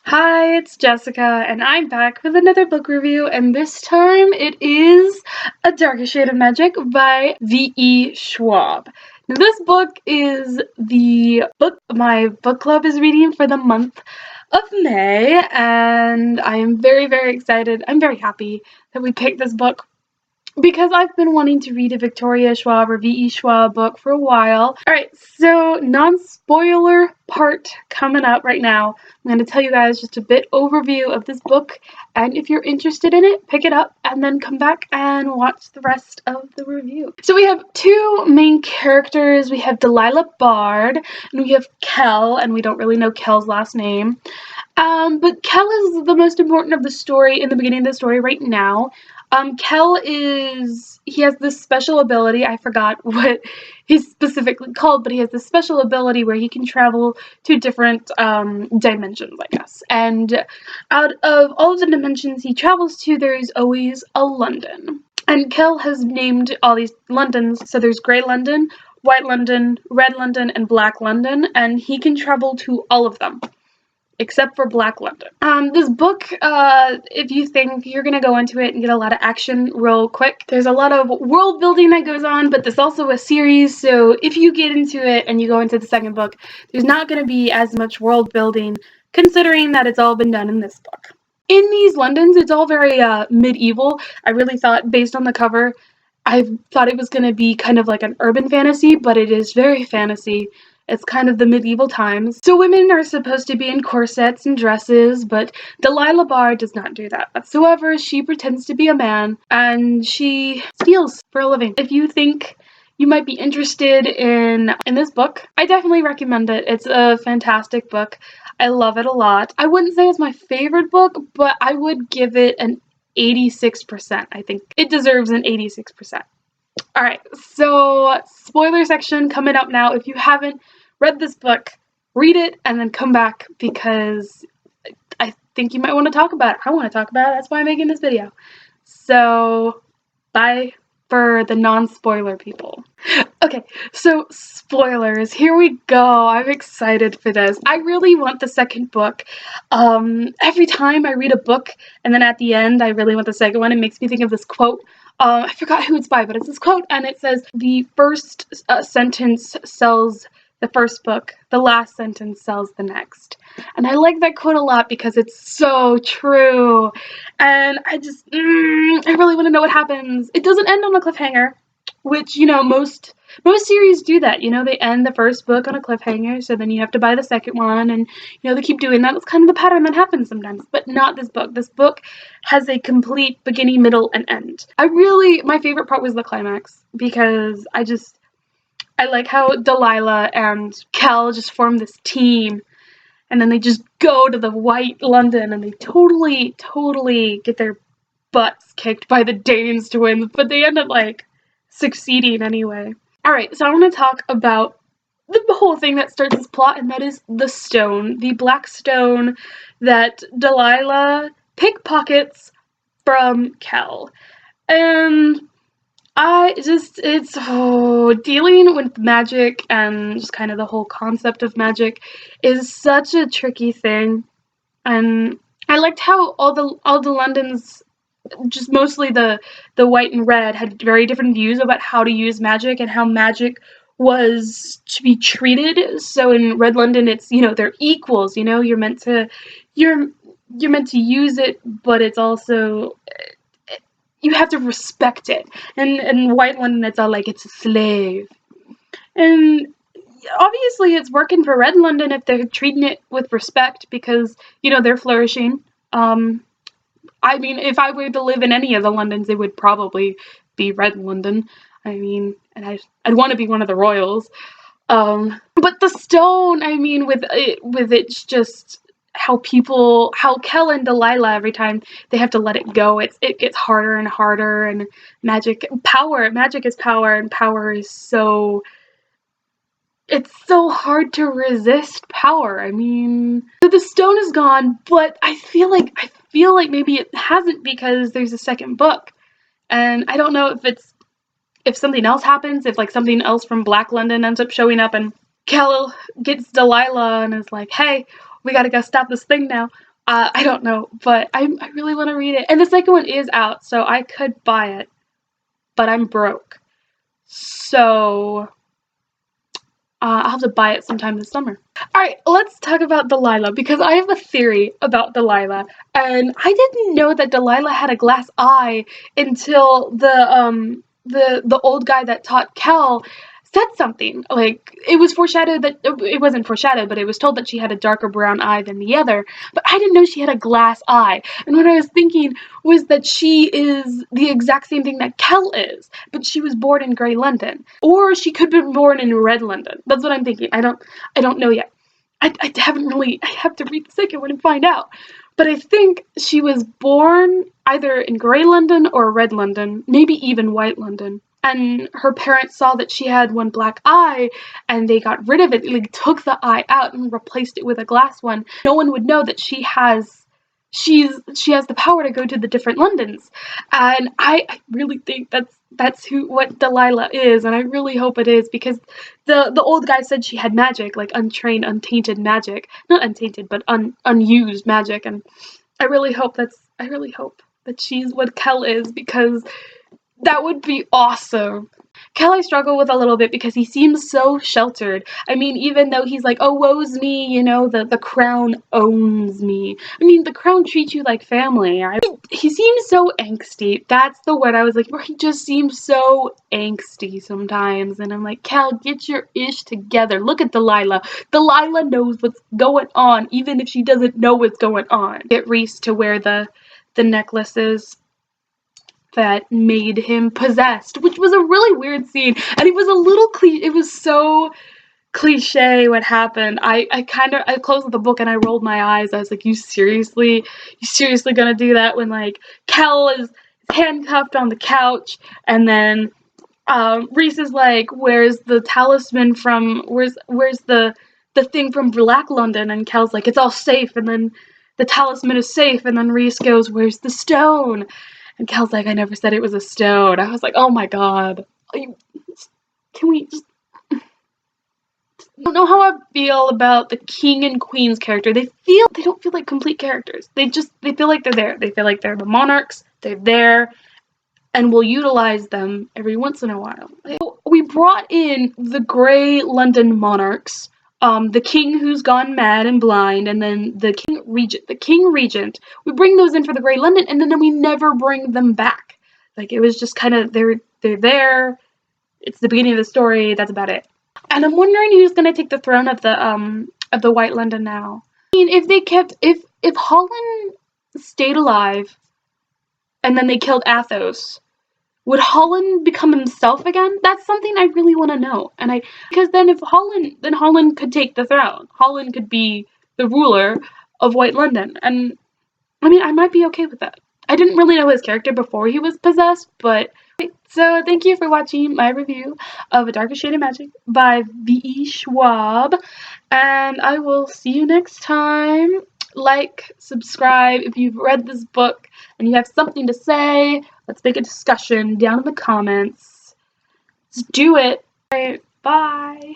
Hi, it's Jessica, and I'm back with another book review, and this time it is A Darker Shade of Magic by V.E. Schwab. Now, this book is the book my book club is reading for the month of May, and I am very, very excited. I'm very happy that we picked this book because I've been wanting to read a Victoria Schwab or V.E. Schwab book for a while. Alright, so non-spoiler part coming up right now. I'm going to tell you guys just a bit overview of this book, and if you're interested in it, pick it up and then come back and watch the rest of the review. So we have two main characters. We have Delilah Bard, and we have Kell, and we don't really know Kell's last name. But Kell is the most important of the story in the beginning of the story right now. Kell he has this special ability, I forgot what he's specifically called, but he has this special ability where he can travel to different dimensions, I guess. And out of all of the dimensions he travels to, there's always a London. And Kell has named all these Londons, so there's Grey London, White London, Red London, and Black London, and he can travel to all of them except for Black London. This book, if you think you're gonna go into it and get a lot of action real quick, there's a lot of world building that goes on, but there's also a series, so if you get into it and you go into the second book, there's not gonna be as much world building, considering that it's all been done in this book. In these Londons, it's all very medieval. I really thought, based on the cover, I thought it was gonna be kind of like an urban fantasy, but it is very fantasy. It's kind of the medieval times. So women are supposed to be in corsets and dresses, but Delilah Bard does not do that whatsoever. She pretends to be a man, and she steals for a living. If you think you might be interested in this book, I definitely recommend it. It's a fantastic book. I love it a lot. I wouldn't say it's my favorite book, but I would give it an 86%. I think it deserves an 86%. Alright, so spoiler section coming up now. If you haven't read this book, read it and then come back because I think you might want to talk about it. I want to talk about it. That's why I'm making this video. So, bye for the non-spoiler people. Okay, so spoilers. Here we go. I'm excited for this. I really want the second book. Every time I read a book and then at the end I really want the second one, it makes me think of this quote. I forgot who it's by, but it's this quote, and it says, the first sentence sells the first book, the last sentence sells the next. And I like that quote a lot because it's so true. And I really want to know what happens. It doesn't end on a cliffhanger, which, most series do that. They end the first book on a cliffhanger, so then you have to buy the second one, and, they keep doing that. That's kind of the pattern that happens sometimes, but not this book. This book has a complete beginning, middle, and end. My favorite part was the climax, because I like how Delilah and Kell just form this team, and then they just go to the White London, and they totally get their butts kicked by the Danes to win, but they end up, succeeding anyway. Alright, so I want to talk about the whole thing that starts this plot, and that is the stone. The black stone that Delilah pickpockets from Kell. And dealing with magic and just kind of the whole concept of magic is such a tricky thing. And I liked how all the Londons, just mostly the white and red, had very different views about how to use magic and how magic was to be treated. So in Red London, it's, they're equals, you're meant to use it, but it's also, you have to respect it. And in White London, it's all like it's a slave. And obviously it's working for Red London if they're treating it with respect, because, they're flourishing. If I were to live in any of the Londons, it would probably be Red London. And I'd want to be one of the royals. But the stone, with it's just how Kell and Delilah, every time they have to let it go, it gets harder and harder, and magic is power, and power is it's so hard to resist power. So the stone is gone, but I feel like maybe it hasn't, because there's a second book, and I don't know if something else happens, if something else from Black London ends up showing up, and Kell gets Delilah and is like, hey, we gotta go stop this thing now. I don't know, but I really want to read it. And the second one is out, so I could buy it, but I'm broke. So I'll have to buy it sometime this summer. Alright, let's talk about Delilah, because I have a theory about Delilah, and I didn't know that Delilah had a glass eye until the old guy that taught Kel said something. Like, it was foreshadowed that, it wasn't foreshadowed, but it was told that she had a darker brown eye than the other, but I didn't know she had a glass eye. And what I was thinking was that she is the exact same thing that Kel is, but she was born in Grey London. Or she could be born in Red London. That's what I'm thinking. I don't know yet. I haven't really, I have to read the second one and find out. But I think she was born either in Grey London or Red London, maybe even White London. And her parents saw that she had one black eye, and they got rid of it. They like, took the eye out and replaced it with a glass one. No one would know that she has the power to go to the different Londons. And I really think that's what Delilah is, and I really hope it is, because the old guy said she had magic, like untrained, untainted magic. Not untainted, but unused magic, and I really hope that she's what Kel is, because that would be awesome. Kel I struggle with a little bit because he seems so sheltered. I mean, even though he's like, oh, woe's me, you know, the crown owns me. I mean, the crown treats you like family. He seems so angsty. That's the word I was like, where he just seems so angsty sometimes. And I'm like, Kel, get your ish together. Look at Delilah. Delilah knows what's going on, even if she doesn't know what's going on. Get Rhys to wear the necklaces that made him possessed, which was a really weird scene, and it was a little it was so cliche what happened. I closed the book and I rolled my eyes. I was like, you seriously gonna do that when like Kel is handcuffed on the couch, and then Rhys is like, where's the talisman from, where's the thing from Black London, and Kel's like, it's all safe, and then the talisman is safe, and then Rhys goes, where's the stone? And Kel's like, I never said it was a stone. I was like, oh my god. Can we just... I don't know how I feel about the king and queen's character. They don't feel like complete characters. They feel like they're there. They feel like they're the monarchs. They're there. And we'll utilize them every once in a while. We brought in the Grey London monarchs. The king who's gone mad and blind, and then the king regent. We bring those in for the Grey London, and then we never bring them back. Like, it was just kind of, they're there. It's the beginning of the story. That's about it. And I'm wondering who's gonna take the throne of the White London now. I mean, if Holland stayed alive, and then they killed Athos, would Holland become himself again? That's something I really want to know. Because then Holland could take the throne. Holland could be the ruler of White London. And I mean, I might be okay with that. I didn't really know his character before he was possessed, but... So thank you for watching my review of A Darker Shade of Magic by V.E. Schwab. And I will see you next time. Like, subscribe if you've read this book and you have something to say. Let's make a discussion down in the comments. Let's do it. All right, bye.